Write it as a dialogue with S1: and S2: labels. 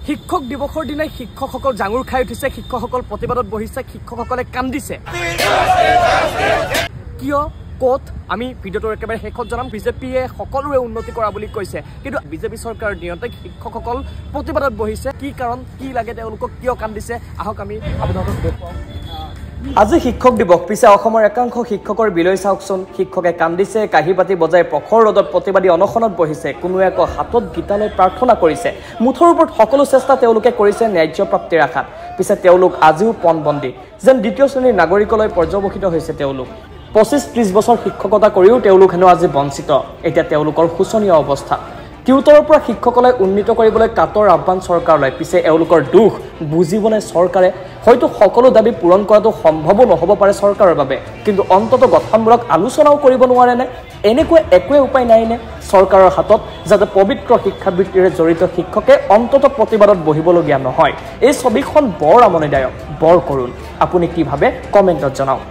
S1: শিক্ষক দিৱসৰ দিনাই শিক্ষকসকল জাঙুৰ খাই উঠিছে, শিক্ষকসকল প্ৰতিবাদত বহিছে, শিক্ষকসকলে কান্দিছে। কিয় ক'ত আমি ভিডিঅ'টোৰ একেবাৰে শেষত জনাম। বিজেপিয়ে সকলোৰে উন্নতি কৰা বুলি কৈছে, কিন্তু বিজেপি চৰকাৰৰ দিনতে শিক্ষকসকল প্ৰতিবাদত বহিছে। কি কাৰণ, কি লাগে তেওঁলোকক, কিয় কান্দিছে, আহক আমি আপোনালোকক দেখুৱাওঁ। আজি শিক্ষক দিৱস, পিছে অসমৰ একাংশ শিক্ষকৰ বিলৈ চাওকচোন। শিক্ষকে কান্দিছে, কাঁহী বাতি বজাই প্ৰখৰ ৰ'দত প্ৰতিবাদী অনশনত বহিছে। কোনোৱে আকৌ হাতত গীতালৈ প্ৰাৰ্থনা কৰিছে। মুঠৰ ওপৰত সকলো চেষ্টা তেওঁলোকে কৰিছে ন্যায্য প্ৰাপ্তিৰ আশাত। পিছে তেওঁলোক আজিও পণবন্দী, যেন দ্বিতীয় শ্ৰেণীৰ নাগৰিকলৈ পৰ্যবসিত হৈছে তেওঁলোক। 25-30 বছৰ শিক্ষকতা কৰিও তেওঁলোক হেনো আজি বঞ্চিত। এতিয়া তেওঁলোকৰ শোচনীয় অৱস্থা। তিৰুতৰৰ পৰা শিক্ষকলৈ উন্নীত কৰিবলৈ কাটৰ আহ্বান চৰকাৰলৈ। পিছে এওঁলোকৰ দুখ বুজিবনে চৰকাৰে? হয়তো সকলো দাবী পূৰণ কৰাটো সম্ভৱো নহ'ব পাৰে চৰকাৰৰ বাবে, কিন্তু অন্তত গঠনমূলক আলোচনাও কৰিব নোৱাৰেনে? এনেকুৱা একোৱে উপায় নাইনে চৰকাৰৰ হাতত, যাতে পবিত্ৰ শিক্ষাবৃত্তিৰে জড়িত শিক্ষকে অন্তত প্ৰতিবাদত বহিবলগীয়া নহয়? এই ছবিখন বৰ আমনিদায়ক, বৰ কৰুণ। আপুনি কি ভাবে কমেণ্টত জনাওক।